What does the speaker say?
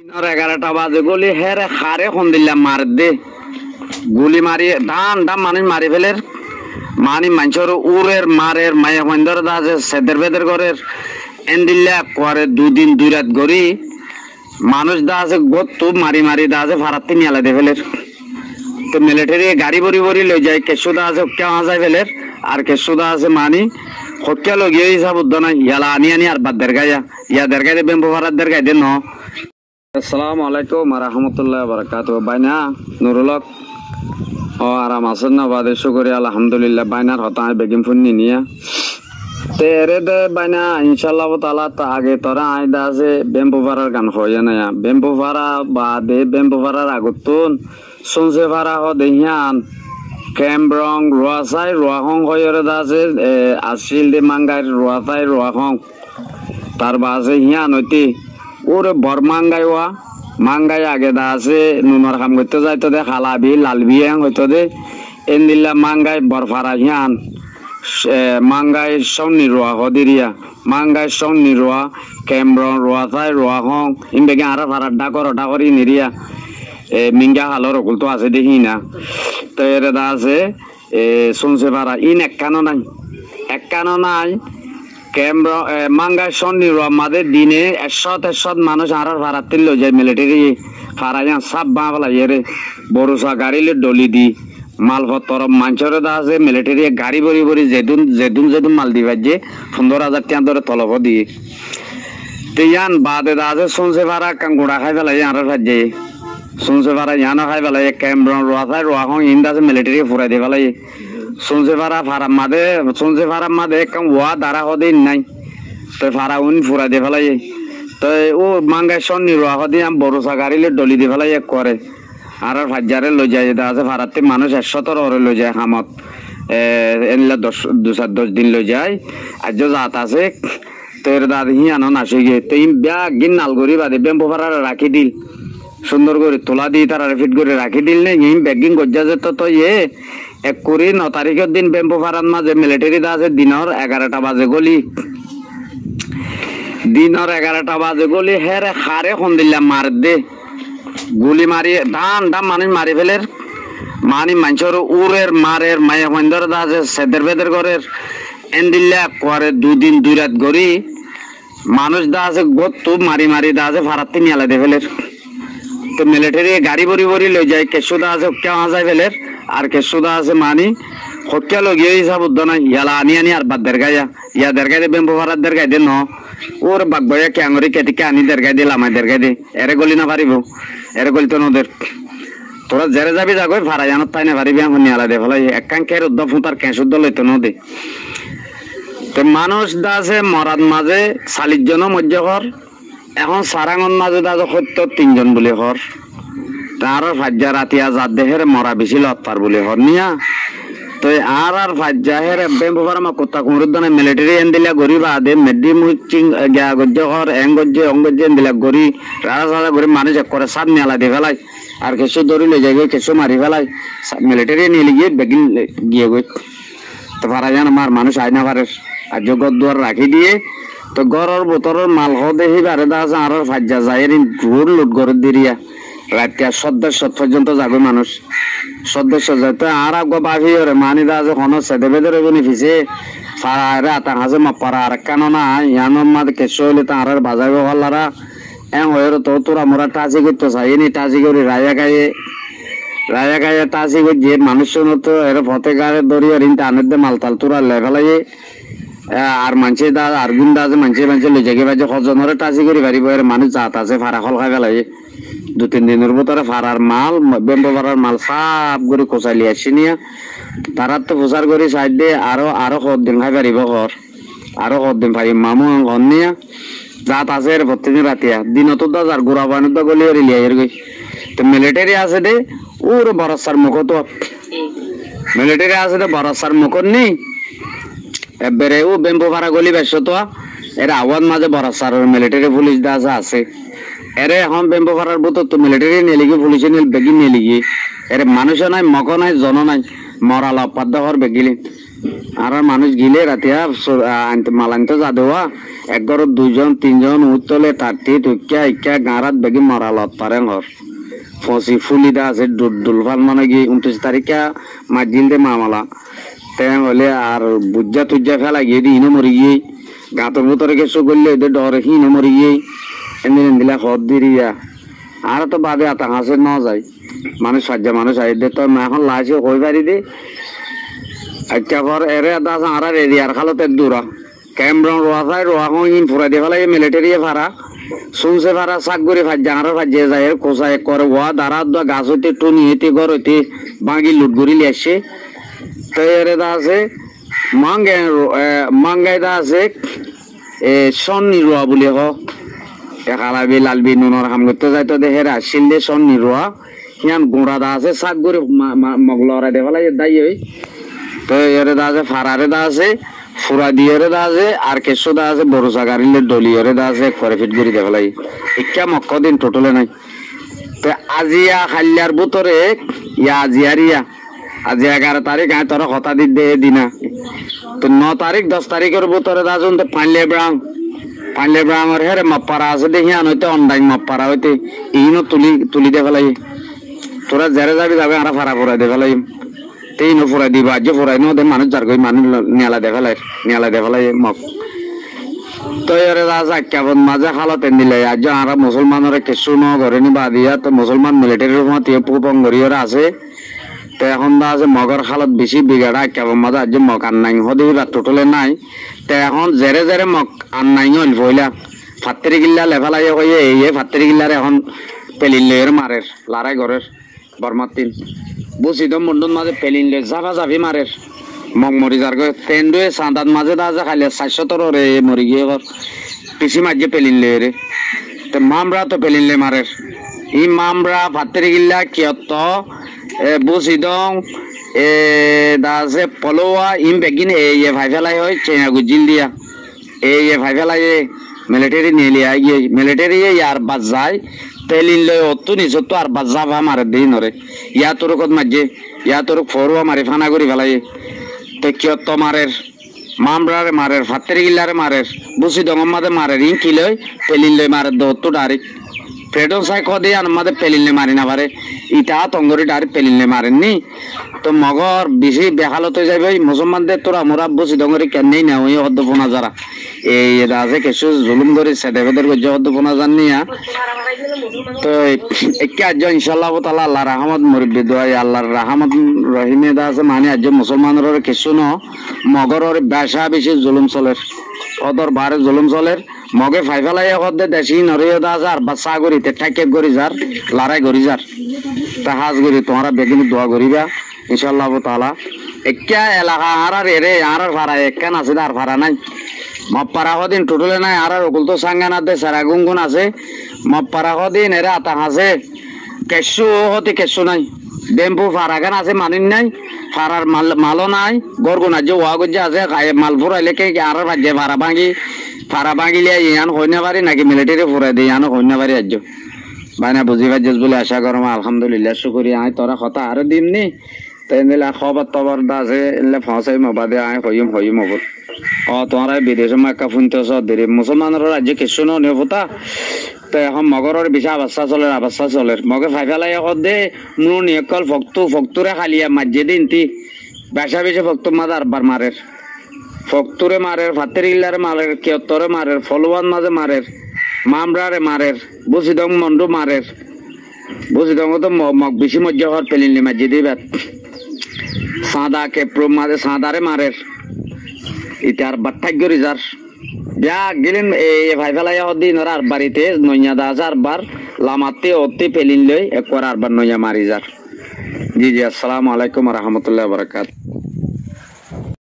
দিনের 11টা বাজে গলি হেরে হারে ফোন দিলাম মার দে গুলি মারি দান দাম মানুষ মারি ফেলের মানি মানুষের উরের মারের মায়া মন্দর দাজে সেদের বেদের ঘরের এন্দিল্লা করে দুদিন দুই রাত গড়ি মানুষ দা আছে গত্তু মারি মারি দা আছে ভাড়াতে নিয়ে দে ফেলের তো মিলিটারি গাড়ি ভরি ভরি লই যায় কেসুদা আছে কেমন যায় ফেলের আর কেসুদা আছে মানি হকিয়া লগিয়ে হিসাব উদ্দ না ইয়ালা আনি আনি আর বাদ দেরগাইয়া ইয়া দেরগাই দে বেম্বু ভাড়াত দেরগাই দে ন। আসসালামু আলাইকুম রাহমাতুল্লাহি ওয়া বারাকাতুহু। বাইনা নুরুলক ও আরাম আছেন না? বাদে শুকরি আলহামদুলিল্লাহ। বাইনার হতা বেগিম ফুন্নি নিয়া তেরে দে বাইনা ইনশাআল্লাহ তাআলা তা আগে তোরা আইদা আছে বেম্বু ভাড়ার গান হইয়া না বেম্বু ভাড়া বাদে বেম্বু ভাড়ার আগতুন শুনছে ভাড়া হ দেহিয়ান কেমব্রং রুয়াসাই রুয়াহং হইরে দাছে আসিল দে মাঙ্গাই রুয়াসাই রুয়াহং তার বাসে হিয়ান হইতে ওরে বরমাঙ্গাই ওয়া মাঙ্গাই আগে দা আছে নুনর কাম করতে যাইতো দে খালাবি লালবি হইতো দে এন্দিল্লা মাঙ্গাই বরফারা হিয়ান মাঙ্গাই সন্নি রোয়া হদিরিয়া মাঙ্গাই সন্নি রোয়া কেমব্রং রুয়াসাই রুয়াহং ইনবেগে আরা ভাড়া ডাকরি নিরিয়া মিঙ্গা হালর অকুল তো আছে দেখি না তো এর দা আছে শুনছে পারা ইন একখানো নাই কেমব্র মাঙ্গাই সন্নি রোয়া মাদে দিনে 100 মানুষ আর ভাড়াতে লই যায় মিলিটারি ফারাইয়া সাব বাংলা এরে বড়সা গাড়িলে ডলি দি মালপত্র মানুষের দা আছে মিলিটারি গাড়ি ভরি ভরি যেদুন মাল দিবার যে 15,000 টাকা ধরে তলব দিয়ে তেয়ান বাদে দা আছে শুনছে পারা কাঙ্গুড়া খাই ফেলাই আর ভাজ্যে শুনছে পারা ইয়ানো খাই ফেলাই কেমব্রং রোয়াসাই রোয়াহং ইন্দা আছে মিলিটারি ফুরাই দিয়ে ফেলাই শুনছে পারা ফারাম মাদে কাম ওয়া দাঁড়া হদিন নাই তো ফারা উন ফুরা দিয়ে ফেলাই তো ও মাঙ্গাই সন্নি রোয়া হদিন বড়সা গাড়িলে ডলি দিয়ে ফেলাই করে আর ভাজ্যারে লই যায় দা আছে ফারাতে মানুষ 100 ওরে লই যায় হামত এনলা 10 দিন লই যায় আজ জাত আছে তো এর দাদি হিয়ানো নাসি গে তো ইম ব্যাগ গিন নালগরি বাদে বেম্বু ফারা রাখি দিল সুন্দর করে তোলা দিয়ে তারা ফিট করে রাখি দিল নে ইম ব্যাগিং গজ্জা যেত তো 1 করে 9 তারিখের দিন বেম্বু ফারার মাঝে মিলিটারি দা আছে দিনের 11টা বাজে গলি হেরে হারে ফোন দিলাম মার দে গুলি মারি দান মানুষ মারি ফেলের মানি মানুষের উরের মারের মায়া মন্দর দা আছে সেদের বেদের ঘরের এন্দিল্লা করে দুদিন দুই রাত গড়ি মানুষ দা আছে গত্তু মারি মারি দা আছে ভাড়াতে নিয়ে দে ফেলের তো মিলিটারি গাড়ি ভরি ভরি লই যায় কেসুদা আছে কেমন যায় ফেলের আর কেসুদা আছে মানি হকিয়া লগিয়ে হিসাব উদ্দ না ইয়ালা আনি আনি আর বাদ দেরগাইয়া ইয়া দেরগাই দে বেম্বু ভাড়াত দেরগাই দে ন ওর বাগবয়া ক্যাঙ্গরি কেটিকে আনি দেরগাই দে লামাই দেরগাই দে এরে গলি না পারিব এরে গলি তো নদের তোরা জেরে যাবি যাগই ভাড়া জানত তাই না পারিবি এখন নিয়ালা দে ফেলাই একাঙ্কের উদ্দ ফুতার ক্যাঁসুদ্দ লইতো নদে তো মানুষ দা আছে মরাদ মাঝে 40 জন মধ্যে ঘর এখন সারাঙন মাঝে দা সত্য 3 জন বলে ঘর তার ভাজ্যা রাতিয়া জাত দেহের মরা বেশি লত্তার বলে ঘর নিয়া তো আর ভাজ্যা হের বেম্বু ফারামা কুত্তা কুমরুদ্দানে মিলিটারি এন্দিলা গরি বাদে মেডি মুচিং গা গজ্জে ঘর এঙ্গজ্জে অঙ্গজ্জে এন্দিলা গরি রাজা গরি মানুষ এক করে সাত মেলা দিয়ে ফেলাই আর কিছু ধরি লই যাই কিছু মারি ফেলাই মিলিটারি নিয়ে গিয়ে বেগিন গিয়ে গই তো ফারা জান আমার মানুষ আইনা পারে আর জগৎ দুয়ার রাখি দিয়ে তো ঘরের বোতরের মাল দেখি বারে দা আছে আর ভাজ্যা যায় ঘুর লুট ঘরের দিরিয়া রাতটা সদস্য পর্যন্ত যাবে মানুষ সদস্য যেতে আর আগো বাকি ওরে মানি দা আছে হন সেদে বেদরে বনি ফিসে ফারা আতা হাজে মাপারা আর কানো না ইয়ানো মাদ কেসো হইলে তার বাজাবে হল্লারা এং হইরো তো তোরা মোরা টাচি করতে চাইনি টাচি করে রায়া গায়ে টাচি করে যে মানুষ তো এর ফতে গায়ে দড়ি আর ইন্টারনেট দে মালতাল তোরা লেভেলাই আর মানছে দা আর গুন্ডা আছে মানছে লই জাগে বাজে হজনরে টাচি করে পারিব এর মানুষ জাত আছে ফারা খল খাই ফেলাই 2-3 দিনের ভিতরে ফারার মাল বেম্বু ফারার মাল সাপ করে কোচাই লিয়ে আসি নিয়ে তারা তো প্রচার করে সাইড দিয়ে আরো কদিন খাই পারিব ঘর আরো কদিন পারি মামু ঘর নিয়ে জাত আছে এর প্রত্যেকদিন রাতিয়া দিনত দা যার গোড়া বানুদ গলি ওর লিয়ে গই তো মিলিটারি আছে দে ওর বরসার মুখ তো মিলিটারি আছে দে বরসার মুখ নেই এবারে ও বেম্বু ফারা গলি বেশ তো এর আওয়াজ মাঝে বরসার মিলিটারি পুলিশ দা আছে এরে এখন বেম্বু ফারার বুতো তো মিলিটারি নিয়ে লিখি পুলিশে নিয়ে বেগি নিয়ে লিখি এর মানুষ নাই মক নাই জন নাই মরাল অপাদ্য ঘর বেগিলি আর মানুষ গিলে রাতিয়া মালান্ত যা দেওয়া এক ঘরের 2 জন 3 জন উত্তলে তাটি টুকিয়া ইকা গাঁরাত বেগি মরালত পারে ঘর ফসি ফুলিদা আছে দুলফাল মানে গিয়ে 29 তারিখে মাজিল দে মামলা তেম হলে আর বুজ্জা তুজ্জা ফেলা গিয়ে ইনো মরি গিয়ে গাঁতর ভিতরে কিছু করলে এদের ডরে হিনো মরি গিয়ে এমনি দিলা হদ দিরিয়া আর তো বাদে আতা হাসে ন যায় মানুষ সাজ্জা মানুষ আইদে তো এখন লাইছে কই পারি দে একটা ঘর এরে দাস আর এরিয়ার খালতে দূরা ক্যামরন রোয়া রোয়া ইন ফুরা দিয়ে ফেলাই মিলিটারি ফারা শুনছে ফারা শাক করে ফাজ্জা আর ফাজ্জে যায় কোসায় করে ওয়া দাঁড়া গাছ হইতে টুনি হইতে ঘর হইতে বাঙি লুট করি লিয়াসছে তো এরে দা আছে মাঙ্গাই দা আছে সন্নি রোয়া বলে হ খালাবি লালবি নুনর হাম করতে যাই তো দেখে আসছিল দে সন্নি রোয়া ইয়ান গোড়া দা আছে শাক করে মগলরা দে ফেলাই দাই ওই তো এরে দা আছে ফারারে দা আছে ফুরা দিয়েরে দা আছে আর কেশো দা আছে বড় সাগারিলে ডলিয়রে দা আছে করে ফিট করে দেখালাই ইকা মক্ক দিন টোটালে নাই তো আজিয়া খাল্লার বুতরে ইয়া আজিয়ারিয়া আজি 11 তারিখ আয় তোর কথা দিতে দিনা তো 9 তারিখ 10 তারিখের বুতরে দা শুনতে পাইলে ব্রাঙর হেরে মপ্পারা আছে দেখি আন হইতে অনলাইন মপ্পারা হইতে ইনো তুলি দে ফেলাই তোরা যারে যাবে আর ফারা ফুরা দে ফেলাই তেইনো ফুরাই দিবা আজ ফুরাই নো দে মানুষ যার কই মানুষ নিয়ালা দে ফেলাই মক তো এরে রাজা কেমন মাঝে হালতে নিলে আজ আর মুসলমানরে কিছু ন ঘরে নি বাদিয়া তো মুসলমান মিলিটারির মত পুপং গরিয়রা আছে তো এখন দা আছে মগর হালত বেশি বিগাড়া কেমন মাঝে আজ মক আর নাই হদি বা টোটালে নাই তো এখন জেরে মক আর নাই হইল ফইলা ফাত্তরি গিল্লা লেফালাই কইয়ে এই ফাত্তরি গিল্লার এখন পেলিলের মারের লড়াই ঘরের বর্মাতিন বুঝি তো মন্ডন মাঝে পেলিলে জাফি মারের মগ মরি যার গো তেন্ডুয়ে সাঁদাত মাঝে দা যা খাইলে 400 রে মরি গিয়ে ঘর পিসি মাঝে পেলিলে রে তো মামরা তো পেলিলে মারের ই মামরা ফাত্তরি গিল্লা কিয়ত বুঝি দং দাসে পলোয়া ইম বেগিন ভাই ফেলাই হয় চেনা গুজিল দিয়া ভাই ফেলাই মিলিটারি নিয়ে লিয়া গিয়ে মিলিটারি ইয়ার বাজ যায় পেলিন লয় অত নিচ তো আর বাজ যাবা মারে দিই নরে ইয়া তোর কত মাঝে ইয়া তোর ফরুয়া মারি ফানা করি ফেলাই তো কিয়ত মারের মামরারে মারের ফাত্তরি গিল্লারে মারের বুঝি দং মাদে মারের ইন কি লয় পেলিন লয় মারে তো ডাইরেক্ট ফ্রেডো সাই কদে আর মাদে পেলিলে মারি না পারে ইটা তঙ্গরি ডাইরেক্ট পেলিলে মারেননি তো মগর বেশি বেহালত হয়ে যাবে মুসলমানদের তোরা মোরা বুঝি দঙ্গরি কেনই না ওই অদ্দপনা যারা এই আছে কিছু জুলুম করে সেদেবেদের যে অদ্দপনা জাননি তো একে আজ ইনশাল্লাহ তাআলা আল্লাহ রহমত মুরব্বি দোয়াই আল্লাহর রহমত রহিমে দা আছে মানে আজ মুসলমানের কিছু ন মগরের বেশা বেশি জুলুম চলের অদর বারে জুলুম চলের মগে ফাইফালাই দে দেশি নরিয় দা যার বাচ্চা করিতে ঠাকে করি যার লড়াই করি যার তা হাজ করি তোমরা বেগিনি দোয়া করিবা ইনশাল্লাহ তাআলা একা এলাকা আর এরে আর ভাড়া একান আছে আর ভাড়া নাই মপ্পারা কদিন টোটালে নাই আর ওগুল তো সাঙ্গানা দে সারা গুনগুন আছে মপ্পারা কদিন এরা আতা আছে কেশু হতে কেশু নাই বেম্বু ফারাগান আছে মানিন নাই ফারার মালও নাই গরগুনা যে ওয়া গজ্জা আছে মাল ফুরাইলে কে আর ভাজে ফারা ভাঙিলে ইয়ান হইনা পারি নাকি মিলিটারি ফুরাই দিয়ে ইয়ানো হইনা পারি আজ বাইনা বুঝি পাইছিস বলে আশা করো আলহামদুলিল্লাহ শুকরি আয় তোরা কথা আর দিন নি তাই নিলে খবর টবর দা আছে এলে ফাঁসাই মবাদে আয় হইম হবর তোমরা বিদেশে মাক্কা ফুনতেছ দেরি মুসলমানের রাজ্যে কিছু নিয়তা তো এখন মগরের বেশি আবাসা চলের মগে ফাইফেলাই দে নুন নিয়কল ফক্তুরে খালিয়া মাঝে দিন তি বেশা বেশি ফক্তু মাদার বার মারের ফক্তুরে মারের ফাত্তরি গিল্লারে মারের কিয়ত্তরে মারের ফলওয়ান মাঝে মারের মামরারে মারের বুঝিদং মন্ডু মারের বুঝিদং তো মগ বেশি মজ্জা হওয়ার পেলিনলি মাঝে দিবে সাদা কেপ্রো মাঝে সাদারে মারের ইতার বাট্টাক গরি যার বিয়া গেলেন এই ভাই ফেলাই দিন আর বাড়িতে নইয়া দা যার বার লামাতে অতি পেলিন লই একবার আর বার নইয়া মারি যার জি আসসালামু আলাইকুম ওয়া রাহমাতুল্লাহি ওয়া বারাকাতুহু।